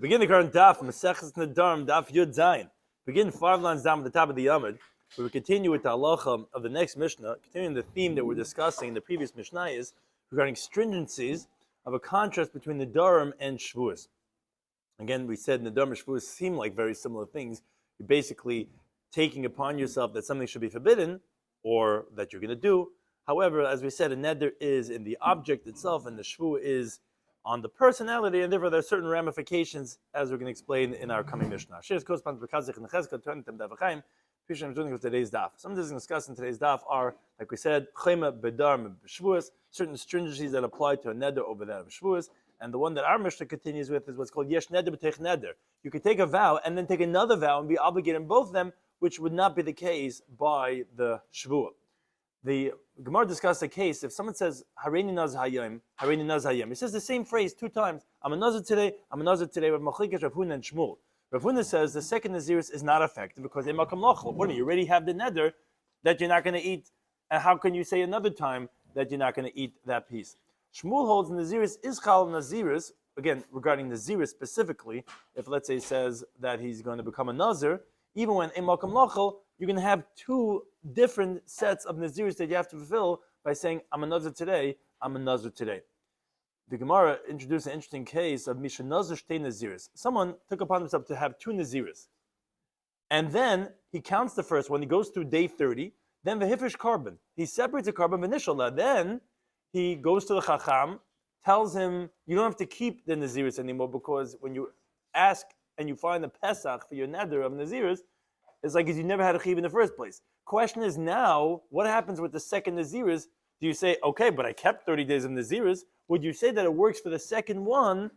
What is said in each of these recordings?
Begin the current Daf, Mesechus Nedarim Daf Yud Zayin. Begin 5 lines down at the top of the Yomid, where we continue with the halacha of the next Mishnah, continuing the theme that we're discussing in the previous Mishnah is regarding stringencies of a contrast between Nedarim and Shavuos. Again, we said Nedarim and Shavuos seem like very similar things. You're basically taking upon yourself that something should be forbidden, or that you're going to do. However, as we said, a neder is in the object itself, and the shvu is on the personality, and therefore there are certain ramifications, as we're going to explain in our coming Mishnah. Today's daf. Some of the things discussed in today's daf are, like we said, certain stringencies that apply to a neder over that of shvuos, and the one that our Mishnah continues with is what's called yesh neder b'teich neder. You could take a vow and then take another vow and be obligated in both of them, which would not be the case by the shvuah. The Gemara discussed a case, if someone says, Hareini naz hayom, Hareini naz hayom, he says the same phrase 2 times, I'm a nazir today, I'm a nazir today, with Machlekes Rav Huna and Shmuel. Rav Huna says the second naziris is not effective because they makam lachol. What do you already have the neder that you're not going to eat, and how can you say another time that you're not going to eat that piece? Shmuel holds naziris is chal naziris, again, regarding naziris specifically, if let's say he says that he's going to become a nazir, even when in makam lachol, you're going to have 2 different sets of naziris that you have to fulfill by saying, I'm a nazir today, I'm a nazir today. The Gemara introduced an interesting case of misha nazir shtei naziris. Someone took upon himself to have 2 naziris. And then he counts the first one, he goes through day 30, then the hifish carbon. He separates a carbon initial. Then he goes to the chacham, tells him, you don't have to keep the naziris anymore because when you ask and you find the pesach for your neder of naziris, it's like you never had a chiv in the first place. Question is now, what happens with the second naziris? Do you say, okay, but I kept 30 days of naziris? Would you say that it works for the second one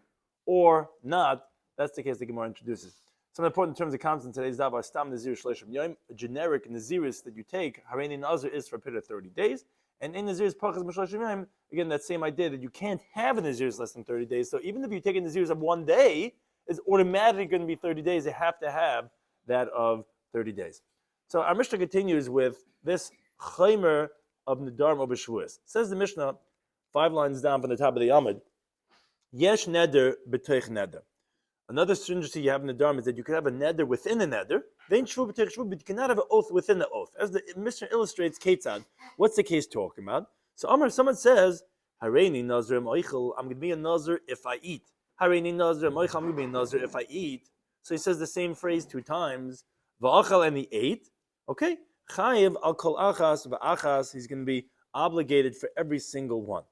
or not? That's the case the Gemara introduces. Some important terms of concept in today's daf are stam nazir shleishim yom, a generic naziris that you take. Hareini nazir is for a period of 30 days. And in naziris pachas m'shleishim yom, again, that same idea that you can't have a naziris less than 30 days. So even if you take a naziris of 1 day, it's automatically going to be 30 days. You have to have that of 30 days. So our Mishnah continues with this chaymer of Nedarim over Shavuos. Says the Mishnah, 5 lines down from the top of the Amud, yesh neder b'teich neder. Another stringency you have in Nedarim is that you can have a neder within a neder, then shvu b'teich shvu, but you cannot have an oath within the oath. As the Mishnah illustrates, Ketzad, what's the case talking about? So Amar, someone says, Hareini nazir moichel, I'm going to be a nazir if I eat. Hareini nazir moichel, I'm going to be a nazir if I eat. So he says the same phrase 2 times. Va'achal, and he ate. Okay, chayiv al kol achas va'achas. He's going to be obligated for every single one.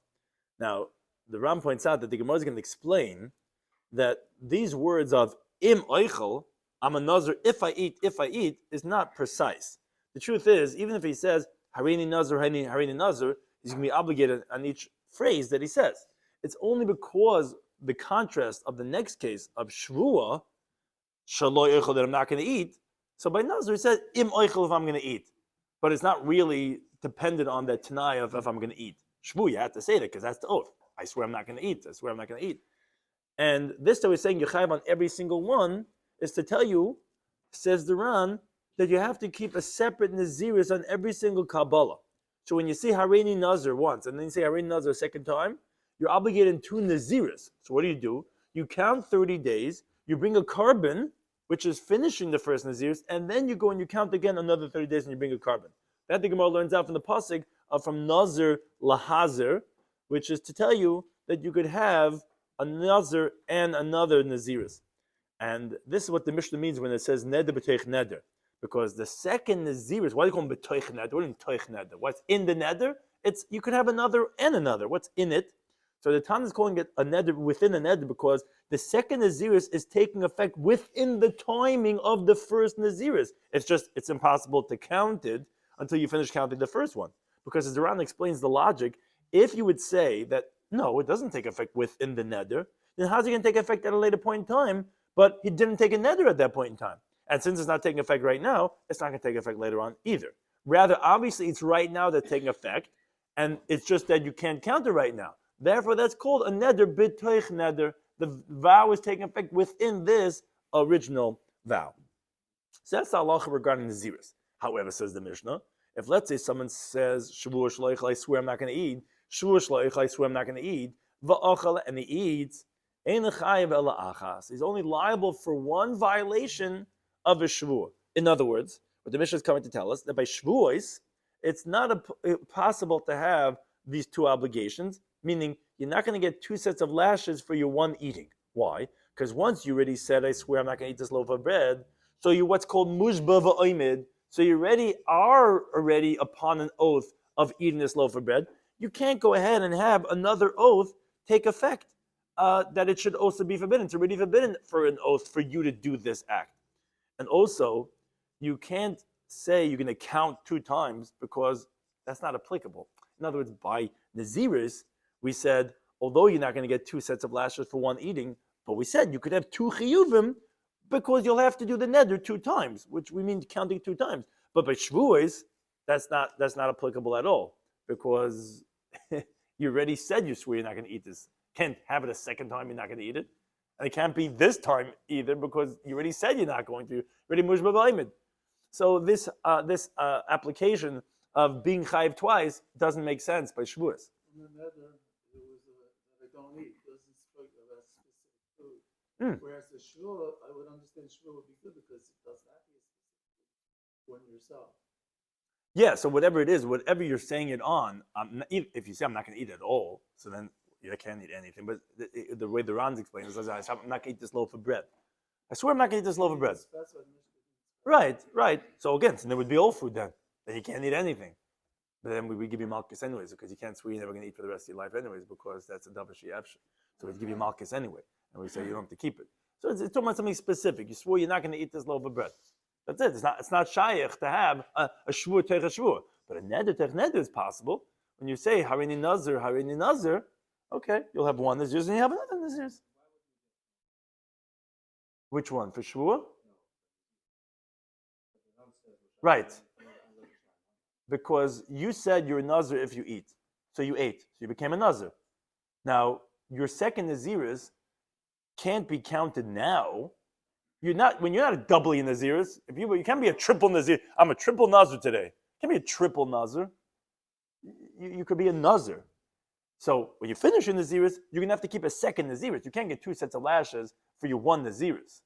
Now, the Ram points out that the Gemara is going to explain that these words of im oichel, I'm a nazir if I eat, is not precise. The truth is, even if he says harini nazir, harini nazir, he's going to be obligated on each phrase that he says. It's only because the contrast of the next case of shvuah, shaloi oichel, that I'm not going to eat. So by nazir, it says im oichel if I'm going to eat, but it's not really dependent on that tanai of if I'm going to eat. Shvu, you have to say that because that's the oath. I swear I'm not going to eat. I swear I'm not going to eat. And this that we're saying Yechayiv on every single one is to tell you, says the Ran, that you have to keep a separate naziris on every single Kabbalah. So when you say Hareini Nazir once and then you say Hareini Nazir a second time, you're obligated in 2 naziris. So what do? You count 30 days, you bring a carbon, which is finishing the first naziris, and then you go and you count again another 30 days and you bring a carbon. That the Gemara learns out from the pasuk from Nazir lahazir, which is to tell you that you could have a nazir and another naziris. And this is what the Mishnah means when it says neder b'teich neder, because the second naziris, why do you call them b'teich neder? What do you mean teich neder? What's in the neder? It's you could have another and another. What's in it? So the Tana is calling it a neder within a neder because the second naziris is taking effect within the timing of the first naziris. It's impossible to count it until you finish counting the first one. Because as the Ran explains the logic, if you would say that, no, it doesn't take effect within the neder, then how's it going to take effect at a later point in time? But he didn't take a neder at that point in time. And since it's not taking effect right now, it's not going to take effect later on either. Rather, obviously, it's right now that's taking effect, and it's just that you can't count it right now. Therefore, that's called a neder b'toich neder. The vow is taking effect within this original vow. So that's the halacha regarding the naziris. However, says the Mishnah, if let's say someone says, Shavuos shloich, I swear I'm not going to eat, Shavuos shloich, I swear I'm not going to eat, va'achal, and he eats, Ein chayiv ela achas. He's only liable for one violation of a shvuah. In other words, what the Mishnah is coming to tell us, that by shvuos, it's not possible to have these two obligations, meaning you're not going to get two sets of lashes for your one eating. Why? Because once you already said, I swear I'm not going to eat this loaf of bread, so you're what's called mushba v'oimid, so you are already upon an oath of eating this loaf of bread. You can't go ahead and have another oath take effect that it should also be forbidden. It's already forbidden for an oath for you to do this act. And also, you can't say you're going to count 2 times because that's not applicable. In other words, by Naziris, we said, although you're not going to get 2 sets of lashes for one eating, but we said you could have 2 chiyuvim because you'll have to do the neder 2 times, which we mean counting 2 times. But by shvuos, that's not applicable at all because you already said you swear you're not going to eat this. Can't have it a second time you're not going to eat it, and it can't be this time either because you already said you're not going to. Already mushba b'ayimid. So this application of being chayiv twice doesn't make sense by shvuos. In the neder, there was that I don't eat. Doesn't speak about specific food. Whereas the shiur, I would understand shiur would be good because it does not be a specific food for yourself. Yeah, so whatever it is, whatever you're saying it on, if you say I'm not going to eat it at all, so then you can't eat anything. But the way the Ran's explains it, says I'm not going to eat this loaf of bread. I swear I'm not going to eat this loaf of bread. Right. So again, so there would be all food then. Then you can't eat anything. But then we give you malchus anyways, because you can't swear you're never going to eat for the rest of your life anyways, because that's a davar she'efshe. So we give you malchus anyway, and we say you don't have to keep it. So it's talking about something specific. You swore you're not going to eat this loaf of bread. That's it. It's not shaykh to have a shvur tech a shvur. But a neder tech neder is possible. When you say harini nazir, okay, you'll have one nazir and you have another nazir. Which one? For shvur? Right. Because you said you're a nazir if you eat. So you ate. So you became a nazir. Now, your second naziris can't be counted now. When you're not a doubly naziris, you can't be a triple nazir. I'm a triple nazir today. You can't be a triple nazir. You could be a nazir. So when you finish your naziris, you're gonna have to keep a second naziris. You can't get 2 sets of lashes for your one naziris.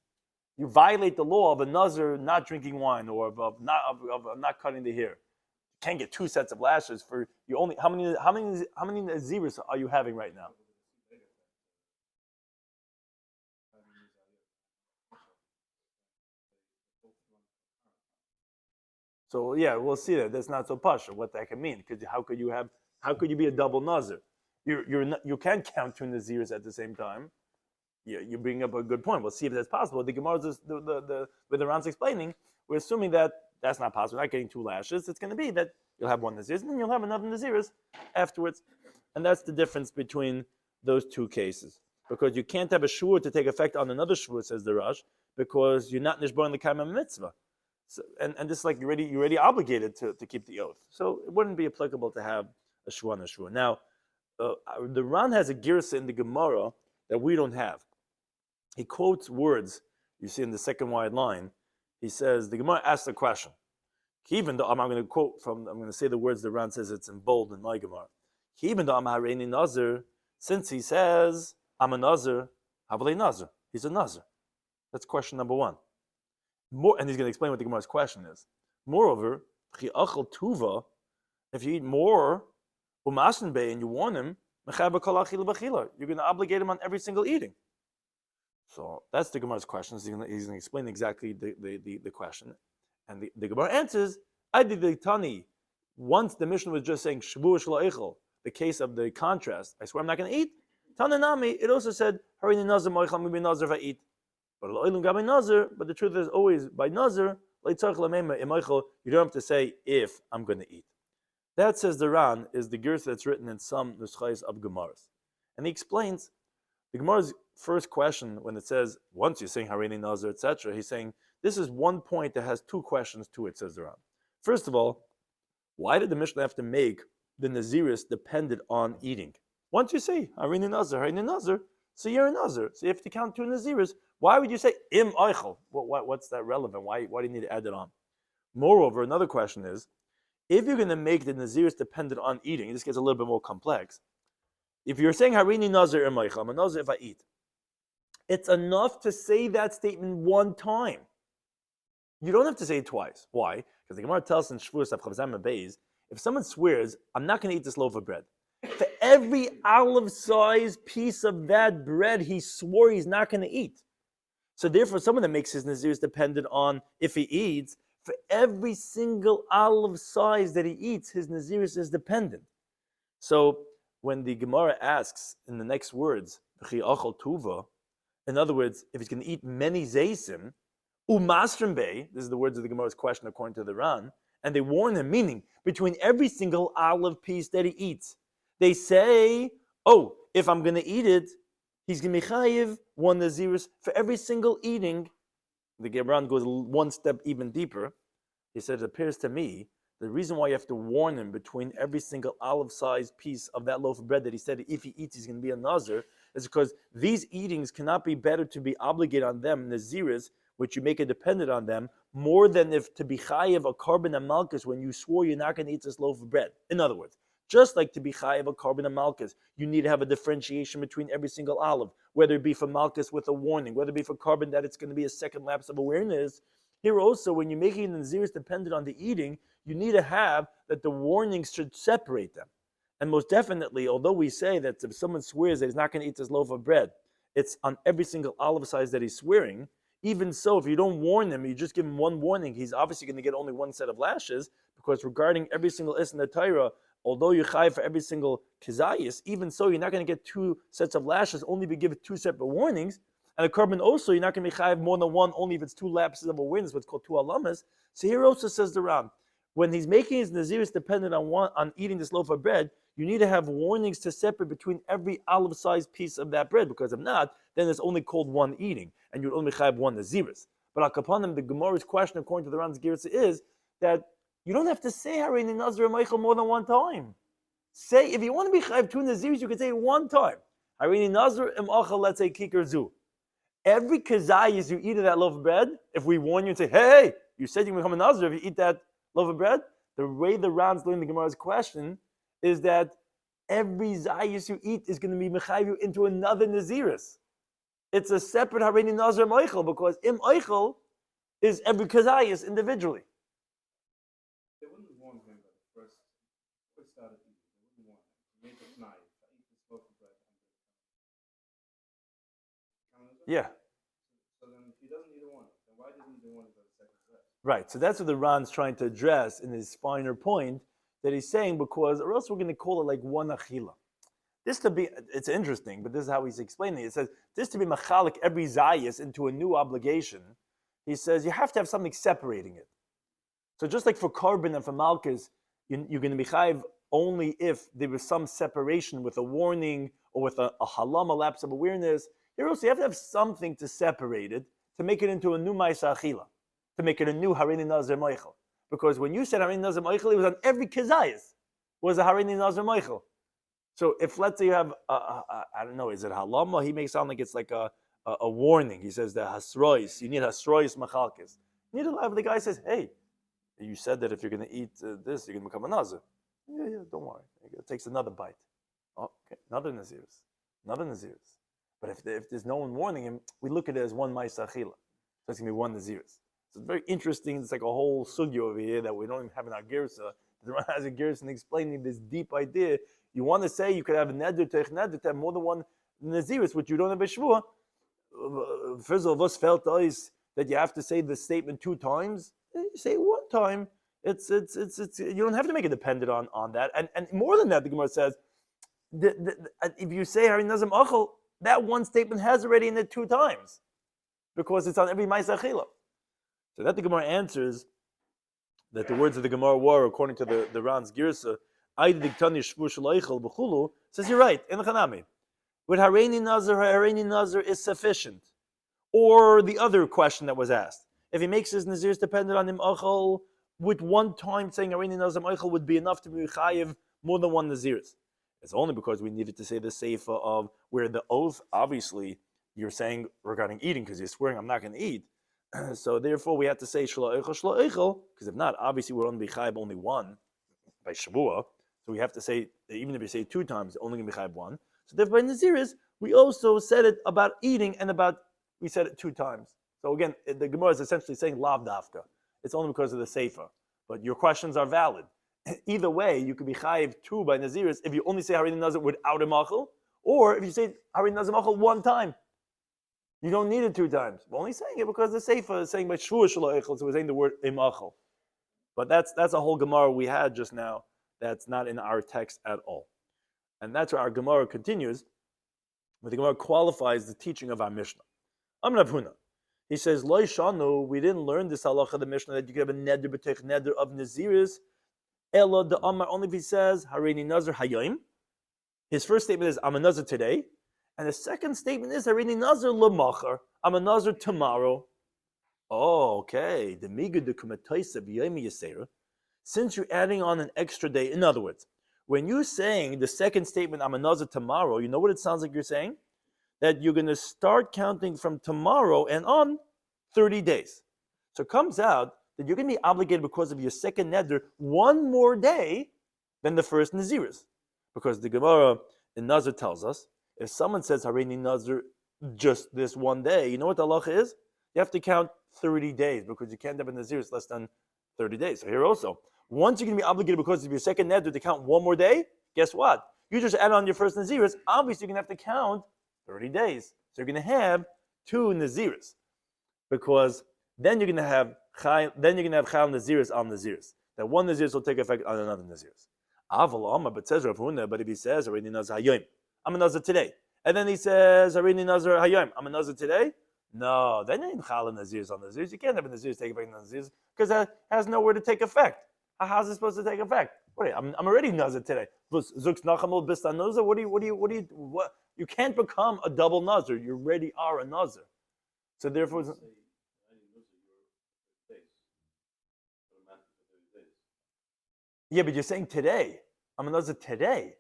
You violate the law of a nazir not drinking wine or of not cutting the hair. You can't get 2 sets of lashes for you only. How many naziris are you having right now? So yeah, we'll see that. That's not so pasha what that can mean. Because how could you be a double nazir? You can't count 2 nazirs at the same time. You bring up a good point. We'll see if that's possible. The Gemara is with the Ran's explaining. We're assuming that that's not possible. We're not getting 2 lashes. It's going to be that you'll have one nazir and then you'll have another naziris afterwards, and that's the difference between those 2 cases. Because you can't have a shvur to take effect on another shvur, says the Rosh, because you're not nishbar in the kaima mitzvah. So, and this is like you're already obligated to keep the oath. So it wouldn't be applicable to have a shvur and a shvur. Now, the Ran has a girsa in the Gemara that we don't have. He quotes words you see in the second wide line. He says the Gemara asks a question. Even though I'm going to say the words the Ran says it's in bold in my Gemara. Even though I'm hareini nazir, since he says I'm a nazir, havalei nazir. He's a nazir. That's question number 1. And he's going to explain what the Gemara's question is. Moreover, tuva, if you eat more, and you warn him, you're going to obligate him on every single eating. So that's the Gemara's question. He's going to explain exactly the question. And the Gemara answers, once the Mishnah was just saying, the case of the contrast, I swear I'm not going to eat. Tananami, it also said, harini nazir moichal mibi nazir va'it. But the truth is always by nazir, you don't have to say if I'm going to eat. That, says the Ran, is the girsa that's written in some nuschais of Gemaras. And he explains the Gemara's first question when it says, once you're saying harini nazir, etc., he's saying, this is one point that has 2 questions to it, says the Ran. First of all, why did the Mishnah have to make the naziris dependent on eating? Once you say harini nazir, so you're a nazir. So you have to count 2 naziris. Why would you say im eichel? What's that relevant? Why do you need to add it on? Moreover, another question is, if you're going to make the naziris dependent on eating, this gets a little bit more complex. If you're saying harini nazir im eichel, I'm a nazir if I eat. It's enough to say that statement one time. You don't have to say it twice. Why? Because the Gemara tells us in Shavuos of Chavzam Beis, if someone swears, I'm not going to eat this loaf of bread, for every olive-sized piece of that bread he swore he's not going to eat. So therefore, someone that makes his nazir is dependent on if he eats. For every single olive size that he eats, his nazir is dependent. So when the Gemara asks in the next words, "V'chi achal tuva," in other words, if he's going to eat many zaysim, umasrim bey, this is the words of the Gemara's question according to the Ran, and they warn him, meaning between every single olive piece that he eats, they say, oh, if I'm going to eat it, he's going to be chayiv one naziris for every single eating. The Gemara goes one step even deeper. He said, it appears to me, the reason why you have to warn him between every single olive-sized piece of that loaf of bread that he said if he eats, he's going to be a nazir, is because these eatings cannot be better to be obligated on them, naziris, which you make it dependent on them, more than if to be chayiv a carbon and malchus when you swore you're not going to eat this loaf of bread. In other words, just like to be chayiv a carbon and malchus, you need to have a differentiation between every single olive, whether it be for malchus with a warning, whether it be for carbon that it's going to be a second lapse of awareness. Here also, when you're making the naziris dependent on the eating, you need to have that the warnings should separate them. And most definitely, although we say that if someone swears that he's not going to eat this loaf of bread, it's on every single olive size that he's swearing. Even so, if you don't warn him, you just give him one warning, he's obviously going to get only one set of lashes, because regarding every single is in the Torah, although you're chayiv for every single kizayis, even so, you're not going to get two sets of lashes, only be given two separate warnings. And a carbon also, you're not going to be chayiv more than one, only if it's two lapses of awareness, what's called two alamas. So here also says the Ram, when he's making his naziris dependent on eating this loaf of bread, you need to have warnings to separate between every olive-sized piece of that bread, because if not, then it's only called one eating, and you'd only chayiv one naziris. But upon him, the Gemara's question, according to the Ram's Girsa, is that you don't have to say Hareini Nazir Michael more than one time. Say, if you want to be chayiv two naziris, you can say it one time. Hareini Nazir im achal, let's say kikar zu. Every kazayis you eat of that loaf of bread, if we warn you and say, hey, you said you can become a nazir if you eat that loaf of bread, the way the Rans learn the Gemara's question is that every zayis you eat is going to be mechayiv you into another naziris. It's a separate hareini nazir meichel, because im eichel is every kazayis individually. They wouldn't warn him that first started eating. They wouldn't warn him. Make it nice. I eat this loaf of bread. Yeah. So then if he doesn't need a warning, then why didn't he warn him about the second step? Right. So that's what the Ran's trying to address in his finer point, that he's saying, because, or else we're going to call it like one achila. This to be, it's interesting, but this is how he's explaining it. It says, this to be machalik every zayis into a new obligation, he says you have to have something separating it. So just like for carbon and for malchus, you're going to be chayiv only if there was some separation with a warning or with a halam, a lapse of awareness. Here also you have to have something to separate it, to make it into a new ma'isa achila, to make it a new hareini nazir meichel. Because when you said hareini nazir meichel, it was on every kizayis was a hareini nazir meichel. So if, let's say you have, I don't know, is it halama? He makes it sound like it's like a warning. He says the hasrois, you need hasrois machalkis. You need to have the guy says, hey, you said that if you're going to eat this, you're going to become a nazir. Yeah, don't worry. It takes another bite. Oh, okay, another naziris. But if there's no one warning him, we look at it as one ma'isa achila. So it's going to be one naziris. So it's very interesting. It's like a whole sugya over here that we don't even have in our girsa. The Ran has a girsa explaining this deep idea. You want to say you could have a neder teich neder to have more than one naziris, which you don't have a shvua. First of all, us felt is that you have to say the statement two times. You say it one time. It's you don't have to make it dependent on that. And more than that, the Gemara says, if you say hareini nazir achal, that one statement has already in it two times, because it's on every ma'isa achila. So that the Gemara answers that the words of the Gemara were, according to the Ran's Girsa, says you're right, in the Chanami. With hareini nazir is sufficient. Or the other question that was asked, if he makes his nazirs dependent on him achal, with one time saying hareini nazir achal would be enough to be chayiv more than one nazirs. It's only because we needed to say the seifa of where the oath, obviously, you're saying regarding eating, because you're swearing I'm not going to eat. So therefore we have to say shlo eichel, because if not, obviously we're only be chayiv only one by shavua. So we have to say, even if you say two times, only going to be chayiv one. So therefore by naziris, we also said it about eating and we said it 2 times. So again, the Gemara is essentially saying lav dafka. It's only because of the sefer. But your questions are valid. Either way, you could be chayiv 2 by Naziris if you only say Harini Nazir without a machal, or if you say Harini Nazir machal 1 time. You don't need it 2 times. We're only saying it because the sefer is saying by shiur shelo echel, so we're saying the word imachal. But that's a whole Gemara we had just now that's not in our text at all. And that's where our Gemara continues, where the Gemara qualifies the teaching of our Mishnah. Amar Rav Huna. He says, Lo shanu, we didn't learn this halacha of the Mishnah that you could have a neder b'teich neder of Naziris, ela de Amar, only if he says, Harini Nazir hayom. His first statement is, I'm a Nazir today. And the second statement is, Harini Nazir lemachar, I'm a Nazir tomorrow. Oh, okay. The miga de kumataisa b'yomi yasera. Since you're adding on an extra day, in other words, when you're saying the second statement, I'm a Nazir tomorrow, you know what it sounds like you're saying? That you're going to start counting from tomorrow and on 30 days. So it comes out that you're going to be obligated because of your second neder 1 more day than the first Naziris. Because the Gemara in Nazir tells us, if someone says Harini Nazir just this 1 day, you know what the halacha is? You have to count 30 days because you can't have a Naziris less than 30 days. So here also, once you're going to be obligated because of your second neder to count 1 more day, guess what? You just add on your first Naziris, obviously you're going to have to count 30 days. So you're going to have 2 Naziris. Because then you're going to have Chayil Naziris on Naziris. That 1 Naziris will take effect on another Naziris. Aval Amar, but says Rav Huna, but if he says Harini Nazir hayom, I'm a Nazir today. And then he says Harini Nazir hayom, I'm a Nazir today. No, then you ain't Chayil Naziris on Naziris. You can't have a Naziris take effect on Naziris because that has nowhere to take effect. How's it supposed to take effect? I'm already Nazir today. What you can't become a double Nazir. You already are a Nazir. So therefore, yeah, but you're saying today. I'm a Nazir today.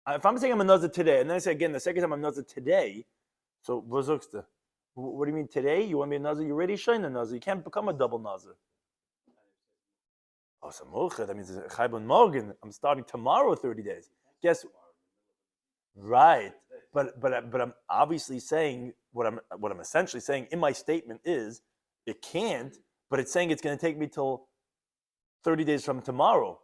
If I'm saying I'm a Nazir today, and then I say again the second time I'm Nazir today, so what do you mean today? You want to be a Nazir? You're already showing a Nazir. You can't become a double Nazir. Oh, so that means Chaybon Morgan. I'm starting tomorrow 30 days. Guess right. But I'm obviously saying what I'm essentially saying in my statement is it can't, but it's saying it's going to take me till 30 days from tomorrow.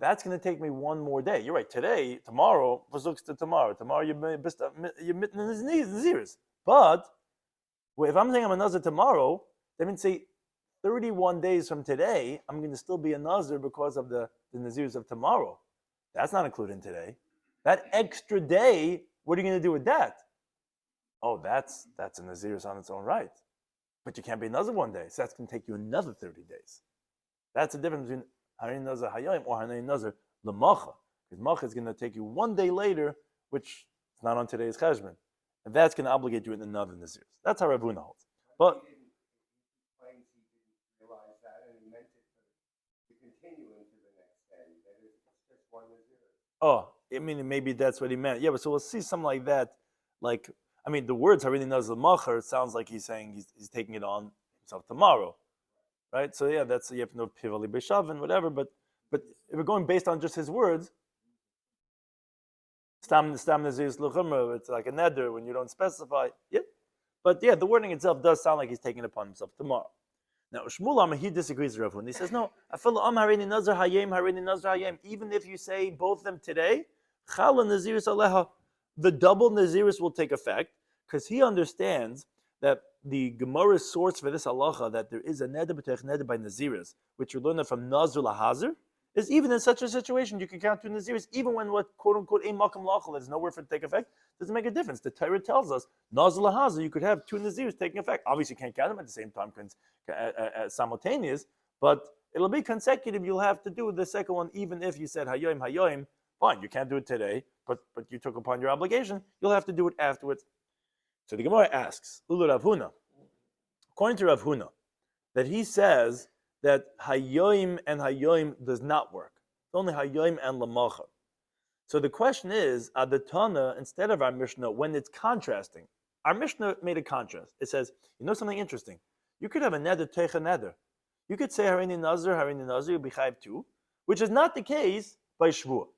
That's going to take me 1 more day. You're right. Today, tomorrow, tomorrow you're mitten in his knees, his ears. But if I'm saying I'm a Nazir tomorrow, that means say 31 days from today, I'm going to still be a Nazir because of the Nazirs of tomorrow. That's not included in today. That extra day, what are you going to do with that? Oh, that's a Naziris on its own right. But you can't be a Nazir 1 day, so that's going to take you another 30 days. That's the difference between Harini Nazir hayom or Harini Nazir lemacha. Because macha is going to take you 1 day later, which is not on today's cheshbon. And that's going to obligate you in another Naziris. That's how Rav Huna holds. But oh, I mean, maybe that's what he meant. Yeah, but so we'll see something like that. Like, I mean, the words Harini Nazir lemacha, it sounds like he's saying he's taking it on himself tomorrow. Right? So yeah, that's you have to know Pivali Beshav and whatever, but if we're going based on just his words, Stam Naziris L'chumra, it's like a neder when you don't specify. Yeah. But yeah, the wording itself does sound like he's taking it upon himself tomorrow. Now Shmuel Amar, he disagrees with Rav Huna. He says, no, Harini Nazir hayom, even if you say both of them today, Chala Naziris Aleha, the double Naziris will take effect, because he understands that the Gemara's source for this halacha, that there is a neder b'teich neder by Naziris, which we learn from Nazir lahazir, is even in such a situation, you can count 2 Naziris, even when what quote-unquote ein makam lachal, there's nowhere for it to take effect, doesn't make a difference. The Torah tells us, Nazir lahazir, you could have 2 Naziris taking effect. Obviously, you can't count them at the same time, simultaneous, but it'll be consecutive. You'll have to do the second one, even if you said hayom, fine, you can't do it today, but you took upon your obligation, you'll have to do it afterwards. So the Gemara asks, Ulu Rav Huna, according to Rav Huna, that he says that hayom and hayom does not work. It's only hayom and lamacha. So the question is, Adatana, instead of our Mishnah, when it's contrasting, our Mishnah made a contrast. It says, you know something interesting? You could have a neder, teich a neder. You could say Harini Nazir, you'll be chayiv too, which is not the case by Shvuah.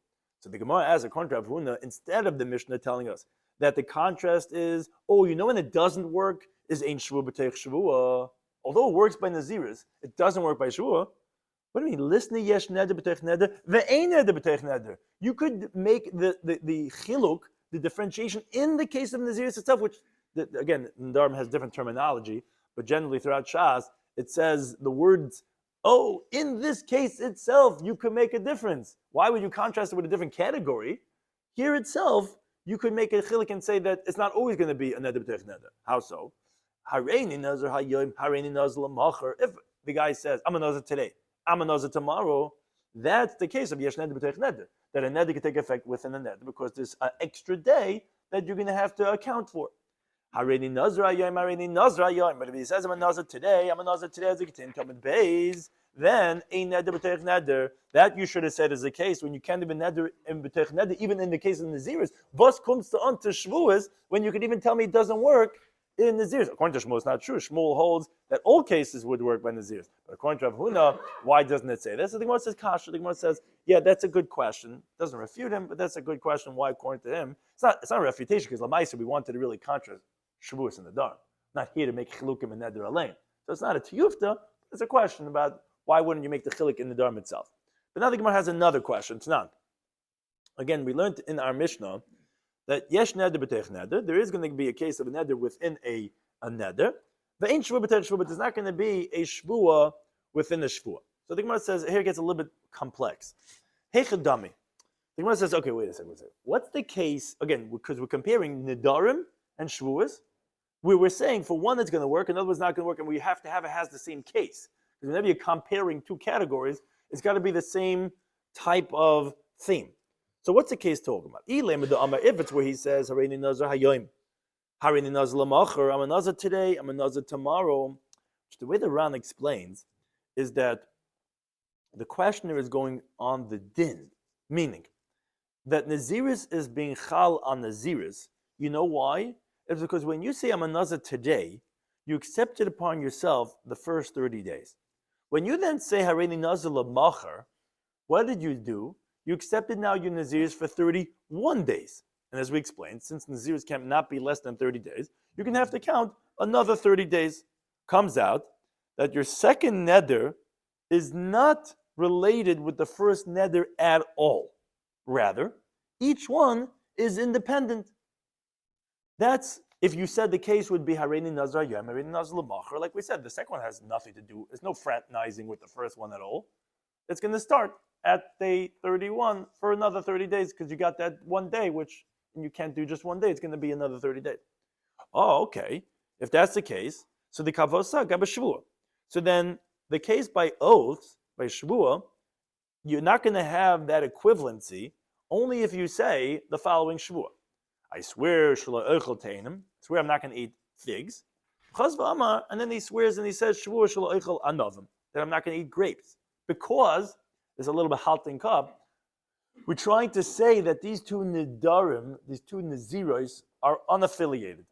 So the Gemara asks, according to Rav Huna, instead of the Mishnah telling us that the contrast is, when it doesn't work is ein shvua b'teich shvua. Although it works by naziris, it doesn't work by shvua. What do you mean? Listen, yesh neder b'teich neder, ve'ein neder b'teich neder. You could make the chiluk, the differentiation in the case of naziris itself, which again, Nadarim has different terminology, but generally throughout Shas, it says the words, in this case itself, you could make a difference. Why would you contrast it with a different category? Here itself, you could make a chiluk and say that it's not always going to be a neder b'teich neder. How so? Hareini nazar hayoim, hareini nazar l'macher. If the guy says, I'm a nazar today, I'm a nazar tomorrow, that's the case of yesh neder b'teich neder. That a neder can take effect within a neder because there's an extra day that you're going to have to account for. Hareini nazar hayoim, hareini nazar hayoim. But if he says, I'm a nazar today as a ketin tamid beis, then a neder b'teich neder, that you should have said is the case when you can't even neder in b'teich neder, even in the case of naziris. Bus comes to on to shvuas when you could even tell me it doesn't work in naziris. According to Shmuel, it's not true. Shmuel holds that all cases would work by naziris. But according to Rav Huna, why doesn't it say this? So the Gemara says kasha. The Gemara says, yeah, that's a good question. Doesn't refute him, but that's a good question. Why, according to him, it's not a refutation because Lamaisa we wanted to really contrast shvuas and Nadarim. Not here to make chilukim and neder alain. So it's not a tiyufta. It's a question about why wouldn't you make the chiluk in the Nadarim itself. But now the Gemara has another question. It's not. Again, we learned in our Mishnah that yesh neder b'teich neder, there is going to be a case of a neder within a neder. The ain't shvua b'teich shvua, but there's not going to be a shvua within a shvua. So the Gemara says, here it gets a little bit complex. Heichadami. The Gemara says, okay, wait a second. What's the case, again, because we're comparing Nedarim and shvuas, we were saying for one it's going to work, another one's not going to work, and we have to have it has the same case. Because whenever you're comparing two categories, it's got to be the same type of theme. So what's the case talking about? If it's where he says, Hareini nazar hayoim, Hareini nazar l'macher, I'm a nazar today, I'm a nazar tomorrow. The way the Ran explains is that the questioner is going on the din, meaning that naziris is being chal on naziris. You know why? It's because when you say I'm a nazar today, you accept it upon yourself the first 30 days. When you then say Hareini nazar l'macher, what did you do? You accepted now your naziris for 31 days. And as we explained, since naziris cannot be less than 30 days, you're going to have to count another 30 days. Comes out that your second neder is not related with the first neder at all. Rather, each one is independent. That's if you said the case would be Hareini nazar yom, Hareini nazar l'macher. Like we said, the second one has nothing to do. There's no fraternizing with the first one at all. It's going to start at day 31 for another 30 days because you got that one day, which and you can't do just one day. It's going to be another 30 days. Oh, okay. If that's the case, so the kavosa gab shvua. So then the case by oath, by shvua, you're not going to have that equivalency only if you say the following shvua. I swear, swear I'm not going to eat figs. And then he swears and he says, that I'm not going to eat grapes. Because, there's a little bit halting cup, we're trying to say that these two Nedarim, these two Naziros, are unaffiliated.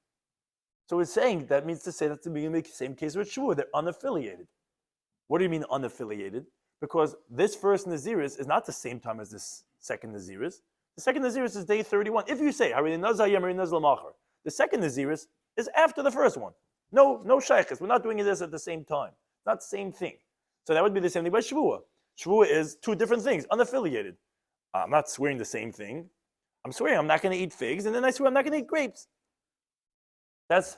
So we're saying that means to say that's the same case with Shvua, they're unaffiliated. What do you mean unaffiliated? Because this first Naziris is not the same time as this second Naziris. The second Naziris is day 31. If you say, the second Naziris is after the first one. No shaykhis. We're not doing this at the same time. It's not the same thing. So that would be the same thing by Shvua. Shvua is two different things, unaffiliated. I'm not swearing the same thing. I'm swearing I'm not going to eat figs, and then I swear I'm not going to eat grapes. That's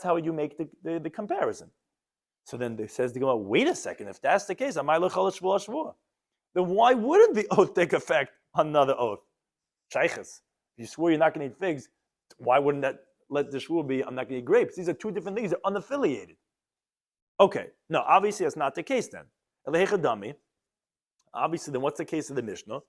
how you make the comparison. So then it says to go, wait a second, if that's the case, then why wouldn't the oath take effect on another oath? Shaykhis. If you swear you're not going to eat figs, why wouldn't that let the shvua be, I'm not going to eat grapes? These are two different things. They're unaffiliated. Okay. No, obviously that's not the case then. Obviously, then what's the case of the Mishnah?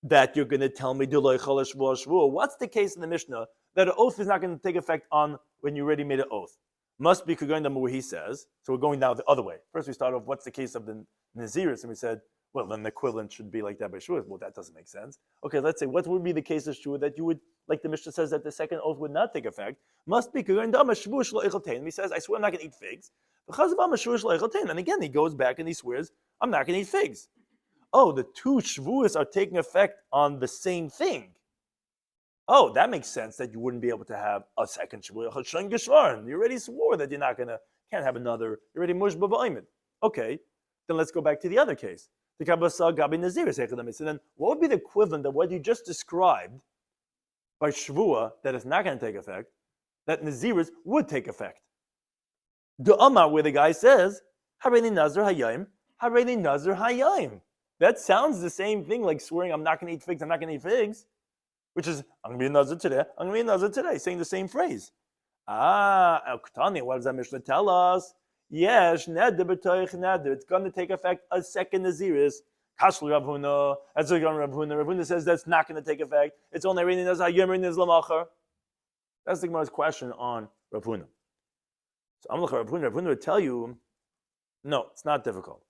That you're going to tell me, what's the case in the Mishnah that an oath is not going to take effect on when you already made an oath? Must be going down where he says. So we're going down the other way. First we start off, what's the case of the Naziris? And we said, well, then the equivalent should be like that by Shua. Well, that doesn't make sense. Okay, let's say, what would be the case of Shua that you would, like the Mishnah says, that the second oath would not take effect? Must be going down. And he says, I swear I'm not going to eat figs. And again, he goes back and he swears, I'm not going to eat figs. oh, the two shvuas are taking effect on the same thing. Oh, that makes sense that you wouldn't be able to have a second shvuah. You already swore that can't have another. You're already mushba b'aymin. Okay, then let's go back to the other case. The kabasa gabi nazir. So then, what would be the equivalent of what you just described by shvuah that is not going to take effect, that naziris would take effect? The Amar, where the guy says, Hareini nazir hayayim, Hareini nazir hayayim. That sounds the same thing like swearing, I'm not going to eat figs, I'm not going to eat figs, which is, I'm going to be a nazir today, I'm going to be a nazir today, saying the same phrase. Al-Qtani, what does that Mishnah tell us? Yes, neder b'toich neder. It's going to take effect a second naziris. Kashlu Rav Huna, as Rav Huna. Rav Huna says that's not going to take effect. It's only Hareini nazir hayayim, Hareini nazir lamacher. That's the Gemara's question on Rav Huna. So Rav Huna would tell you, no, it's not difficult.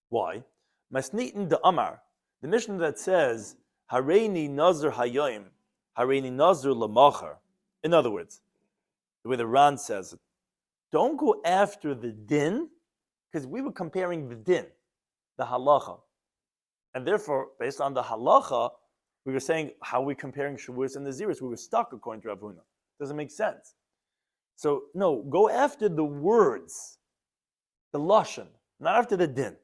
Why? Masnitin de Amar, the Mishnah that says Hareini nazir hayayim, Hareini nazir lamacher. In other words, the way the Ran says it, don't go after the din, because we were comparing the din, the halacha, and therefore, based on the halacha, we were saying how are we comparing shavuos and naziris. We were stuck according to Rav Huna. Doesn't make sense. So no, go after the words, the lashon, not after the din.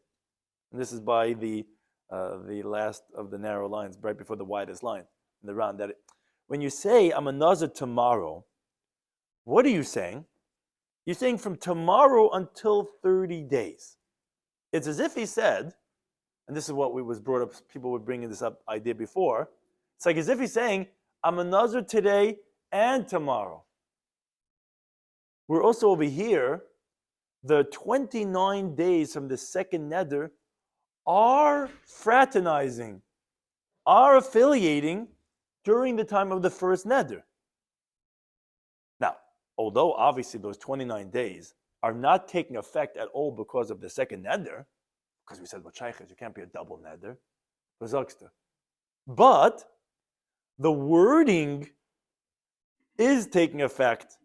And this is by the last of the narrow lines, right before the widest line in the round. That when you say I'm a nazir tomorrow, what are you saying? You're saying from tomorrow until 30 days. It's as if he said, and this is what was brought up. People were bringing this up idea before. It's like as if he's saying I'm a nazir today and tomorrow. We're also over here, the 29 days from the second neder are fraternizing, are affiliating during the time of the first neder. Now, although obviously those 29 days are not taking effect at all because of the second neder, because we said, well, shaykhs, you can't be a double neder, but the wording is taking effect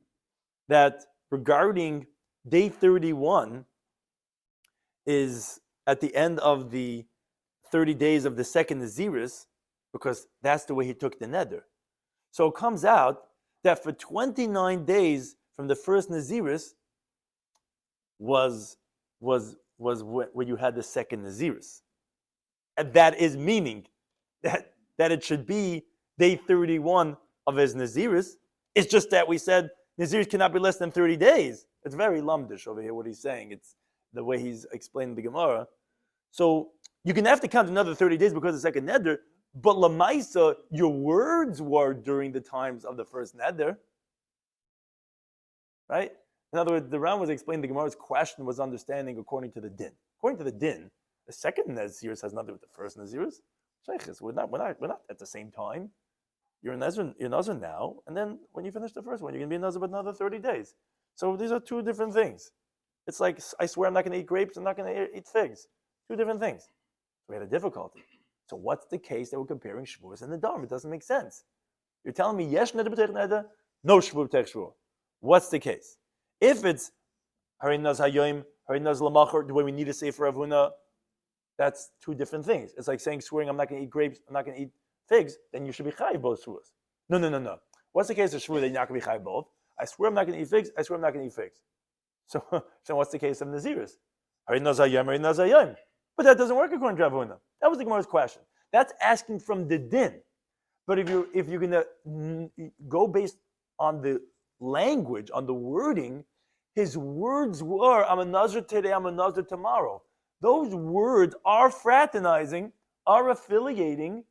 that regarding day 31 is at the end of the 30 days of the second naziris, because that's the way he took the neder. So it comes out that for 29 days from the first naziris was when you had the second naziris. And that is meaning that it should be day 31 of his naziris. It's just that we said naziris cannot be less than 30 days. It's very lumdish over here what he's saying. It's the way he's explaining the Gemara. So you can have to count another 30 days because of the second neder, but lamaisa, your words were during the times of the first neder. Right? In other words, the Ram was explaining the Gemara's question was understanding according to the din. According to the din, the second naziris has nothing with the first naziris. Sheikhs, we're not at the same time. You're nazir now, and then when you finish the first one, you're going to be a nazir for another 30 days. So these are two different things. It's like, I swear I'm not going to eat grapes, I'm not going to eat figs. Two different things. We had a difficulty. So what's the case that we're comparing shvuos and nadarim? It doesn't make sense. You're telling me yesh neder b'teich neder, no shvu b'teich shvu. What's the case? If it's hareini nazir hayayim, hareini nazir lamacher, the way we need to say for Rav Huna, that's two different things. It's like saying, swearing I'm not going to eat grapes, I'm not going to eat figs, then you should be chayiv both shvuos. No. What's the case of shvu that you're not going to be chayiv both? I swear I'm not going to eat figs, I swear I'm not going to eat figs. So what's the case of naziris? Hareini nazir hayayim, hareini nazir hayayim. But that doesn't work according to Rav Huna. That was the Gemara's question. That's asking from the din. But if you're going to go based on the language, on the wording, his words were, I'm a nazir today, I'm a nazir tomorrow. Those words are fraternizing, are affiliating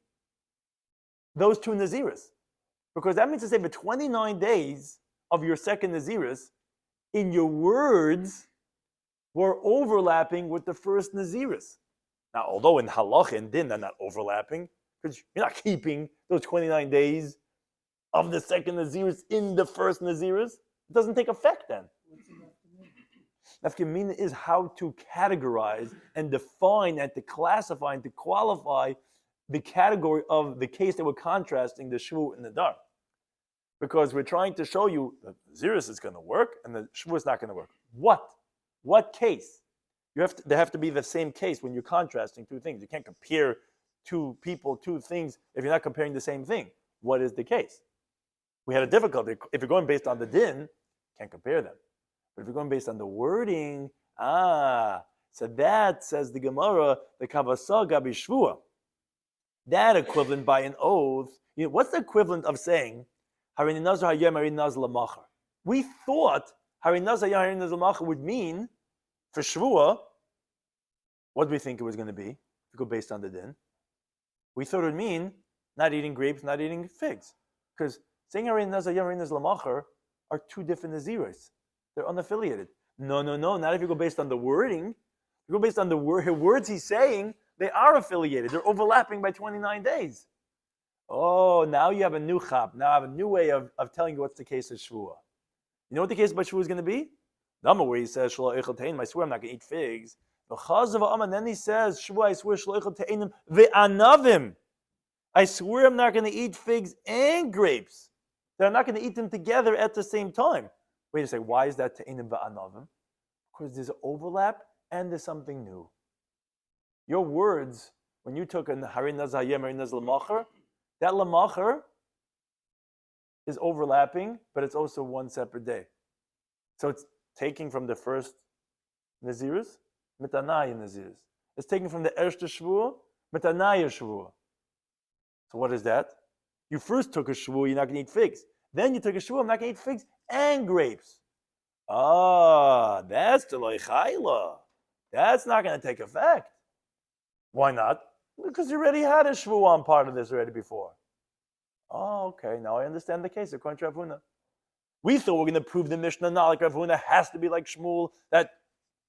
those two naziris. Because that means to say for 29 days of your second naziris, in your words, were overlapping with the first naziris. Now, although in halach and din they're not overlapping, because you're not keeping those 29 days of the second naziris in the first naziris, it doesn't take effect then. Nafkamina is how to categorize and define and to classify and to qualify the category of the case that we're contrasting the shvu and the dar. Because we're trying to show you that the naziris is going to work and the shvu is not going to work. What case? They have to be the same case when you're contrasting two things. You can't compare two people, two things, if you're not comparing the same thing. What is the case? We had a difficulty. If you're going based on the din, can't compare them. But if you're going based on the wording, so that, says the Gemara, the Kavasa Gabi Shvua, that equivalent by an oath, what's the equivalent of saying, Harini Nazar Hayem, Harini Nazar Lamachar? We thought Harini Nazar Hayem, Harini Nazar Lamachar would mean, for Shvua, what do we think it was going to be, if you go based on the din? We thought it would mean not eating grapes, not eating figs. Because saying Harini Nazar Hayem, Harini Nazar Lamachar are two different Naziris. They're unaffiliated. No, not if you go based on the wording. If you go based on the words he's saying, they are affiliated. They're overlapping by 29 days. Oh, now you have a new chap. Now I have a new way of telling you what's the case of Shvuah. You know what the case about Shvuah is going to be? Number where he says, I swear I'm not going to eat figs. And then he says, Shvuah, I swear, ve'anavim. I swear I'm not going to eat figs and grapes. That I'm not going to eat them together at the same time. Wait a second, why is that te'inim ve'anavim? Because there's an overlap and there's something new. Your words, when you took an Harin Nazar Hayem, Harin Nazar Lamachar, that Lamachar is overlapping, but it's also one separate day. So it's taking from the first Nazirus, Mitanaya Nazirus. It's taking from the Erste Shvuah, Mitanaya Shvuah. So what is that? You first took a Shvuah, you're not going to eat figs. Then you took a Shvuah, I'm not going to eat figs and grapes. That's the Loichayla. That's not going to take effect. Why not? Because you already had a Shvuah on part of this already before. Oh, okay, now I understand the case according to Rav Huna. We thought we're going to prove the Mishnah not like Rav Huna has to be like Shmuel, that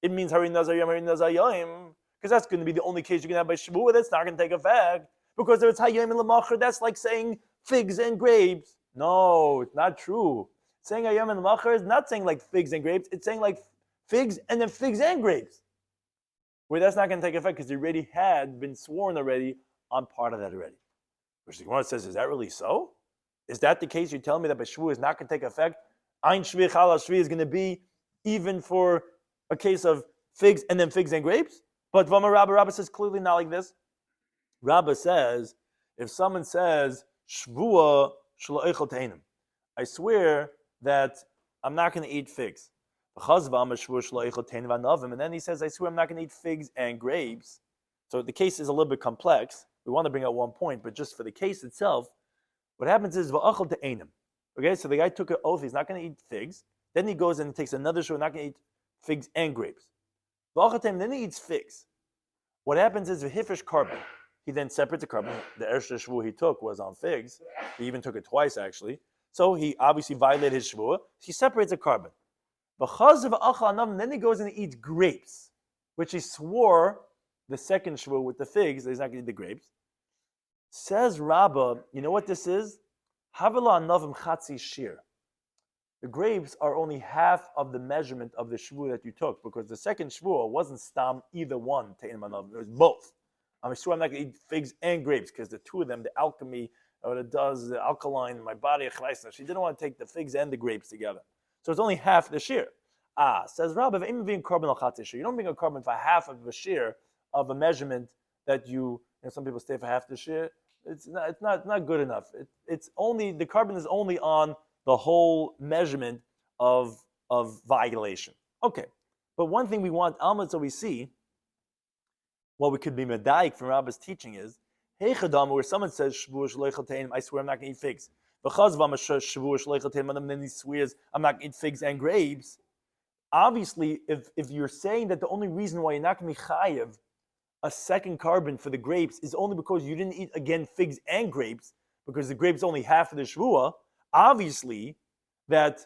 it means Harin Nazar Yom, Harin Nazar Yom, because that's going to be the only case you're going to have by Shvuah. That's not going to take effect. Because if it's Hayom and Lamachar, that's like saying figs and grapes. No, it's not true. Saying Hayom and Lamachar is not saying like figs and grapes. It's saying like figs and then figs and grapes. Where that's not going to take effect because you already had been sworn already on part of that already. Which the Gemara says, is that really so? Is that the case? You're telling me that by Shvuah is not going to take effect? Ein Shvi Chala Shvi is going to be even for a case of figs and then figs and grapes? But Vama Rabba says clearly not like this. Rabba says, if someone says, Shvuah Shlo Eichel Teinim, I swear that I'm not going to eat figs. And then he says, I swear I'm not going to eat figs and grapes. So the case is a little bit complex. We want to bring out one point, but just for the case itself, what happens is, okay, so the guy took an oath, he's not going to eat figs. Then he goes and takes another shvuah, not going to eat figs and grapes. Then he eats figs. What happens is, v'hifish carbon. He then separates the carbon. The Ershta shvuah he took was on figs. He even took it twice, actually. So he obviously violated his shvuah. He separates the carbon. Then he goes and he eats grapes, which he swore the second shvuah with the figs, that he's not going to eat the grapes. Says Rabbah, you know what this is? Havila anavim chatzi shiur. The grapes are only half of the measurement of the shvuah that you took, because the second shvuah wasn't stam either one, it was both. I'm sure I'm not going to eat figs and grapes, because the two of them, the alchemy, what it does, the alkaline in my body, she didn't want to take the figs and the grapes together. So it's only half the shear. Says Rabbi, you don't bring a carbon for half of a shear of a measurement that some people stay for half the shear. It's not good enough. It's only, the carbon is only on the whole measurement of violation. Okay, but one thing we want, so we see, what we could be medaik from Rabbi's teaching is, where someone says, I swear I'm not going to eat figs. And then he swears, I'm not going to eat figs and grapes. Obviously, if you're saying that the only reason why you're not going to be chayev a second carbon for the grapes is only because you didn't eat, again, figs and grapes, because the grapes only half of the shvuah, obviously, that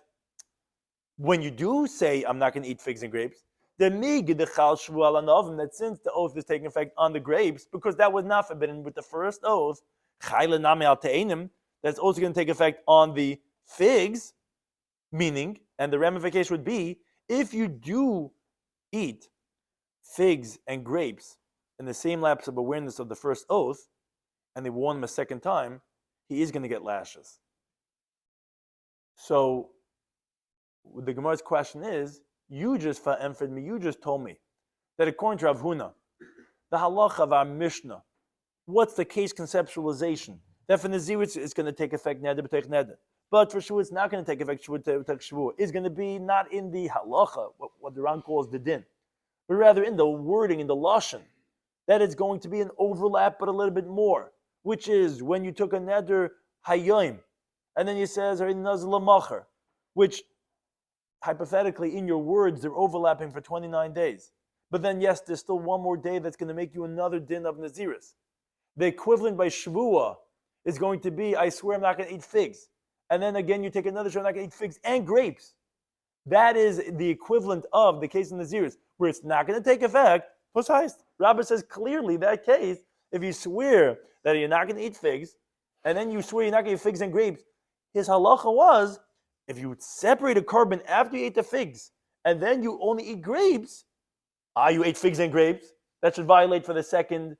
when you do say, I'm not going to eat figs and grapes, then that since the oath is taking effect on the grapes, because that was not forbidden with the first oath, that's also going to take effect on the figs, meaning, and the ramification would be, if you do eat figs and grapes in the same lapse of awareness of the first oath, and they warn him a second time, he is going to get lashes. So the Gemara's question is, you just told me that according to Rav Huna, the halacha of our Mishnah, what's the case conceptualization? That for Nazirus it's going to take effect neder b'teich neder. But for Shavuot it's not going to take effect Shavuot b'teich Shavuot. It's going to be not in the halacha, what the Ran calls the din, but rather in the wording, in the lashon, that it's going to be an overlap but a little bit more, which is when you took a neder hayom, and then you says nazir lamacher, which hypothetically in your words they're overlapping for 29 days. But then yes, there's still one more day that's going to make you another din of Nazirus. The equivalent by Shavua is going to be, I swear I'm not going to eat figs. And then again you take another show, I'm not going to eat figs and grapes. That is the equivalent of the case of Nazirus, where it's not going to take effect. Plus heist. Rabbi says clearly that case, if you swear that you're not going to eat figs, and then you swear you're not going to eat figs and grapes, his halacha was, if you separate a carbon after you ate the figs, and then you only eat grapes, you ate figs and grapes, that should violate for the second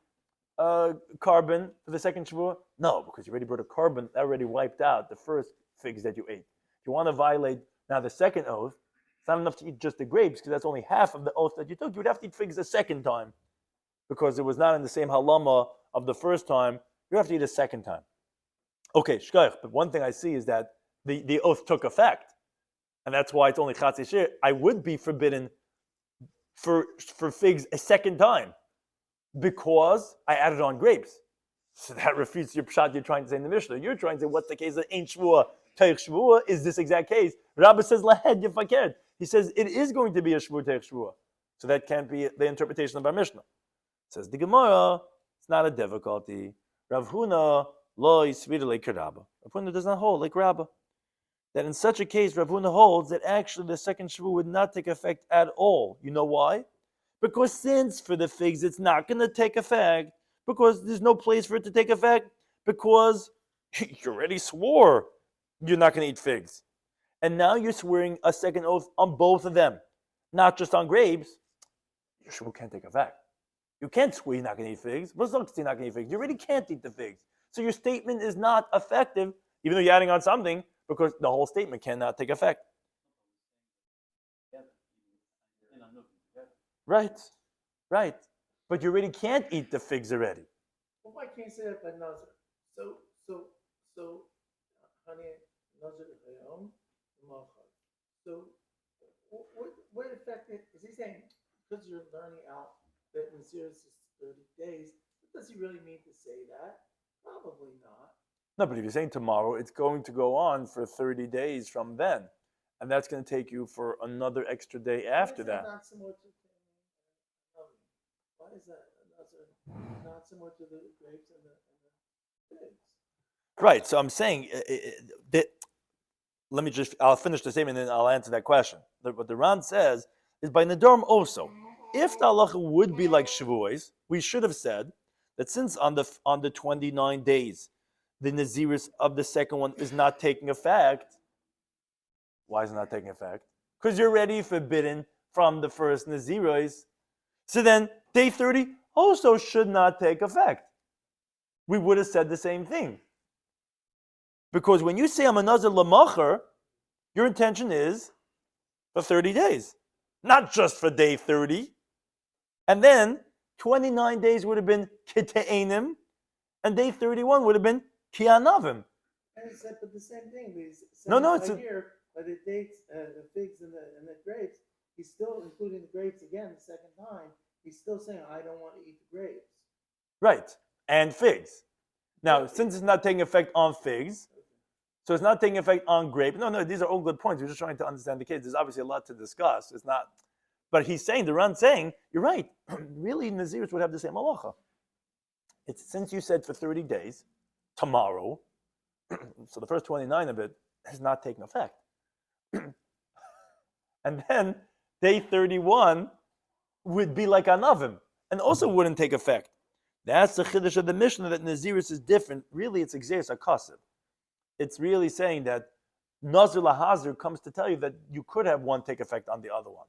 carbon, for the second Shavuot? No, because you already brought a carbon, that already wiped out the first figs that you ate. If you want to violate now the second oath, it's not enough to eat just the grapes, because that's only half of the oath that you took. You would have to eat figs the second time, because it was not in the same halama of the first time. You have to eat a second time. Okay, shkoyach, but one thing I see is that the oath took effect, and that's why it's only chatzei shiur. I would be forbidden for figs a second time, because I added on grapes. So that refutes your pshat you're trying to say in the Mishnah. You're trying to say, what's the case of Ein Shvua, Teich Shvua? Is this exact case? Rabbi says, Lahed Yefakert. He says, it is going to be a Shvua, Teich Shvua. So that can't be the interpretation of our Mishnah. Says the Gemara, it's not a difficulty. Rav Huna, lo yisvir like Rabba. Rav Huna does not hold like Rabba. That in such a case, Rav Huna holds that actually the second Shvua would not take effect at all. You know why? Because since for the figs it's not going to take effect, because there's no place for it to take effect, because you already swore you're not going to eat figs. And now you're swearing a second oath on both of them, not just on grapes. Your Shvua can't take effect. You can't swear you're not going to eat figs. What's the you're not going to eat figs? You already can't eat the figs. So your statement is not effective, even though you're adding on something, because the whole statement cannot take effect. Right. But you already can't eat the figs already. Well, why can't you say that by Nazir? So, honey, Nazir hayom, machar. So, what effect is he saying? Because you're learning out that Nazir is 30 days, does he really mean to say that? Probably not. No, but if you're saying tomorrow, it's going to go on for 30 days from then. And that's going to take you for another extra day after that. Not similar to why is that not similar to the grapes and the figs? Right, so I'm saying, I'll finish the statement and then I'll answer that question. What the Ran says is by Nedarim also. If the halacha would be like Shavuos, we should have said that since on the 29 days, the Nazirus of the second one is not taking effect. Why is it not taking effect? Because you're already forbidden from the first Nazirus. So then, day 30 also should not take effect. We would have said the same thing. Because when you say I'm a Nazir Lamacher, your intention is for 30 days. Not just for day 30. And then 29 days would have been Kita'enim, and day 31 would have been Kianavim. And it's but the same thing. It's here, by the dates, the figs and the grapes, he's still including the grapes again the second time. He's still saying, I don't want to eat the grapes. Right, and figs. Now, since it's not taking effect on figs, so it's not taking effect on grapes. No, these are all good points. We're just trying to understand the case. There's obviously a lot to discuss. It's not, but he's saying, the Ran's saying, you're right. Really, Nazirus would have the same halacha. It's since you said for 30 days, tomorrow, so the first 29 of it is not taking effect. And then day 31 would be like Anavim, and also wouldn't take effect. That's the chiddush of the Mishnah, that Nazirus is different. Really, it's Exeris HaKasev. It's really saying that Nazir LaHazir comes to tell you that you could have one take effect on the other one.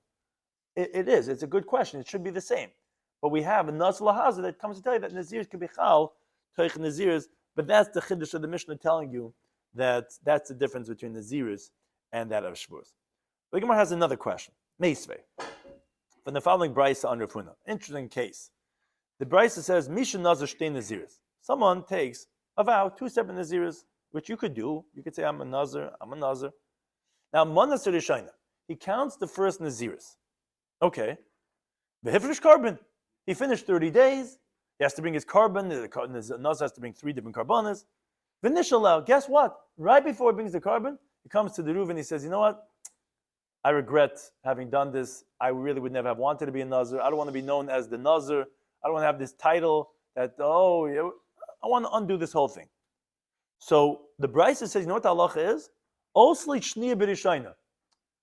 It is. It's a good question. It should be the same. But we have a Nazir LaHazir that comes to tell you that Nazirus can be Chal, Teich Nazirus, but that's the chiddush of the Mishnah telling you that that's the difference between Nazirus and that of Shavuos. The Gemara has another question. Meisvei. from the following brisa on Rav Huna. Interesting case. The brisa says, Misha nazar shtei naziris. Someone takes a vow, 2 separate naziris, which you could do. You could say, I'm a nazar, I'm a nazar. Now, manas rishayna. He counts the first naziris. Okay. Behifrish carbon. He finished 30 days. He has to bring his carbon. The nazar has to bring 3 different carbonas. V'nishalal. Guess what? Right before he brings the carbon, he comes to the Ruv and he says, you know what? I regret having done this. I really would never have wanted to be a nazar. I don't want to be known as the nazar. I don't want to have this title that, I want to undo this whole thing. So the Brisa says, you know what the halacha is? Osli shniya b'rishayna.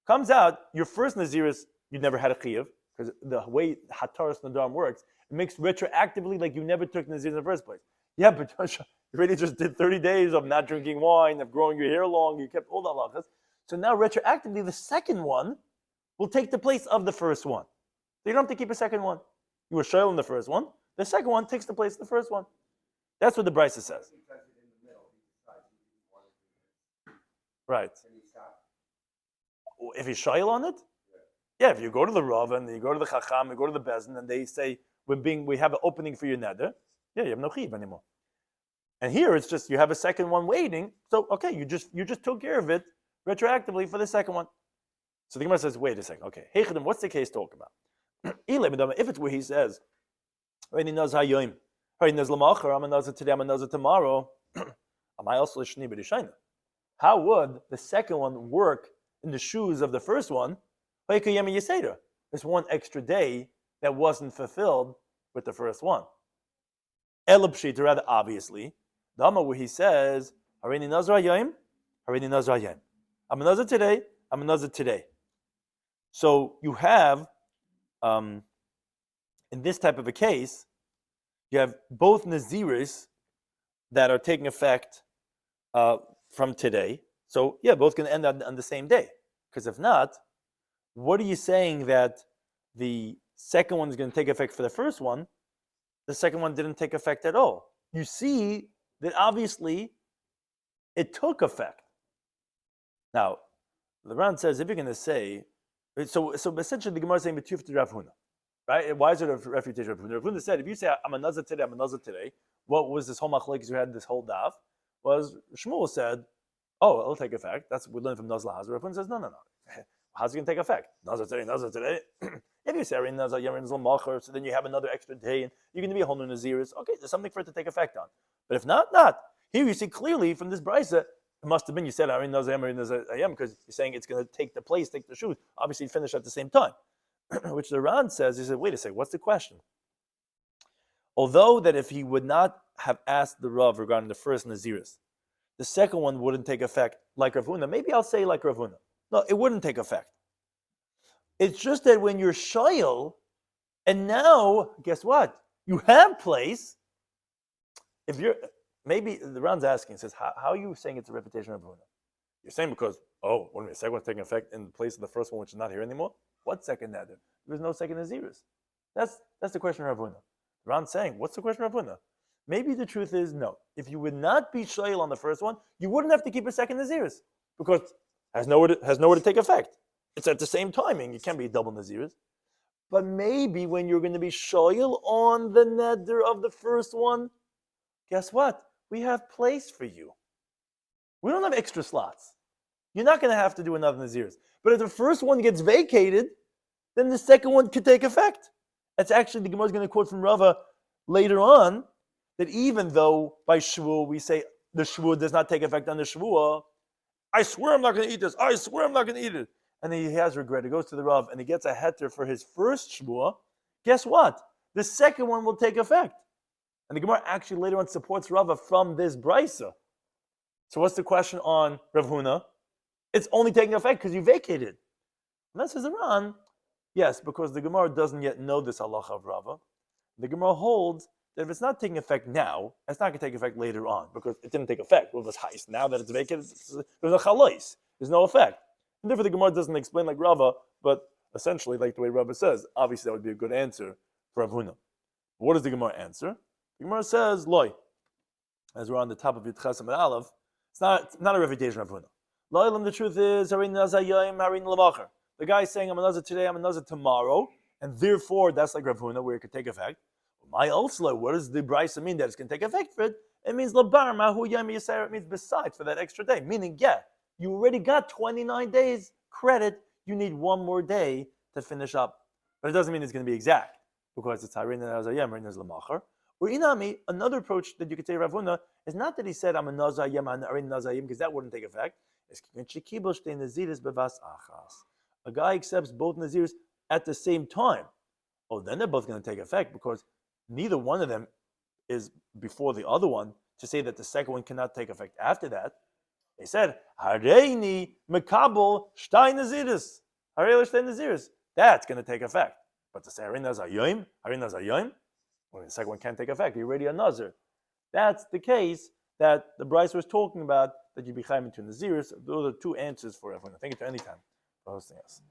Comes out, your first naziris, you never had a chiyuv, because the way hataras nadarim works, it makes retroactively like you never took naziris in the first place. Yeah, but you already just did 30 days of not drinking wine, of growing your hair long, you kept all the halachas. So now retroactively, the second one will take the place of the first one. So you don't have to keep a second one. You were shayl in the first one. The second one takes the place of the first one. That's what the Brisa says. Right. If he's shayl on it? Yeah, if you go to the Rav and you go to the Chacham, you go to the Bezin, and they say, we have an opening for your neder, yeah, you have no chiv anymore. And here it's just, you have a second one waiting, so okay, you just took care of it retroactively for the second one. So the Gemara says, wait a second, okay, hey Chadim, what's the case talking about? If it's where he says, I'm a nazar today, I'm a nazar tomorrow, am I also l'shni b'rishayna? How would the second one work in the shoes of the first one? There's one extra day that wasn't fulfilled with the first one. Elabshit, rather obviously, the Amma where he says, Harini nazar hayom, Harini nazar hayom. I'm a nazar today, I'm a nazar today. So you have, in this type of a case, you have both naziris that are taking effect from today. So yeah, both can end on the same day. Because if not, what are you saying that the second one is going to take effect for the first one? The second one didn't take effect at all. You see that obviously it took effect. Now, the Ran says, if you're going to say, so essentially the Gemara is saying B'tuf to Rav Huna, right? Why is it a refutation of Rav Huna? Rav Huna said, if you say, I'm a nazar today, I'm a nazar today, what was this whole machlokes you had this whole daf? Was Shmuel said, oh, it'll take effect. That's what we learned from Nazla Hazar. Rav Huna says, no. How's it going to take effect? Nazar today. If you say Nazar Yarin Zalmacher, so then you have another extra day and you're going to be a whole new Naziris. Okay, there's something for it to take effect on. But if not. Here you see clearly from this brisa, it must have been you said Arin Nazar Ayam because you're saying it's going to take the shoes. Obviously, finish at the same time. Which the Ran says, he said, wait a second, what's the question? Although that if he would not have asked the Rav regarding the first Naziris, the second one wouldn't take effect like Rav Huna. Maybe I'll say like Rav Huna. No, it wouldn't take effect. It's just that when you're shayl, and now, guess what? You have place. If you're, maybe the Ran's asking, says, how are you saying it's a reputation of Rav Huna? You're saying because, wait a minute, the second one's taking effect in place of the first one, which is not here anymore? What second neder? There's no second Naziris. That's the question of Rav Huna. Ran's saying, what's the question of Rav Huna? Maybe the truth is no. If you would not be shayl on the first one, you wouldn't have to keep a second Naziris because it has nowhere to take effect. It's at the same timing. It can't be double Naziris. But maybe when you're going to be shayl on the neder of the first one, guess what? We have place for you. We don't have extra slots. You're not going to have to do another Naziris. But if the first one gets vacated, then the second one could take effect. That's actually, the Gemara is going to quote from Rava later on, that even though by Shavuot we say the Shavuot does not take effect on the Shavuot, I swear I'm not going to eat this. I swear I'm not going to eat it. And then he has regret. He goes to the Rav and he gets a heter for his first Shavuot. Guess what? The second one will take effect. And the Gemara actually later on supports Rava from this brisa. So what's the question on Rav Huna? It's only taking effect because you vacated. And that says the Ran, yes, because the Gemara doesn't yet know this halacha of Rava. The Gemara holds that if it's not taking effect now, it's not going to take effect later on because it didn't take effect. Well, it was heist. Now that it's vacated, there's a chalais. There's no effect. And therefore the Gemara doesn't explain like Rava, but essentially like the way Rava says, obviously that would be a good answer for Rav Huna. What does the Gemara answer? The Gemara says, Loi. As we're on the top of Yud Chesam and Aleph, it's not a refutation of Rav Huna. Loilam, the truth is, Harin Nazar Yom, Harin Lamacher. The guy is saying, I'm a Nazar today, I'm a Nazar tomorrow, and therefore that's like Rav Huna where it could take effect. My also, what does the brisa mean that it's going to take effect for it? It means labar mahu yami yisera. It means besides for that extra day. Meaning, yeah, you already got 29 days credit. You need one more day to finish up, but it doesn't mean it's going to be exact because it's harin nazayim, harin lamachar. Or inami, another approach that you could say Rav Huna is not that he said I'm a nazayim and harin nazayim because that wouldn't take effect. A guy accepts both nazirs at the same time. Oh, then they're both going to take effect because neither one of them is before the other one to say that the second one cannot take effect after that. They said, Hareini Mekabel Shtein Naziris. Harei Shtein Naziris. That's going to take effect. But to say Harin Nazayim, well, the second one can't take effect. You're already a Nazir. That's the case that the Bryce was talking about, that you be chayim into Naziris. Those are two answers for everyone. I think it's any time for hosting us.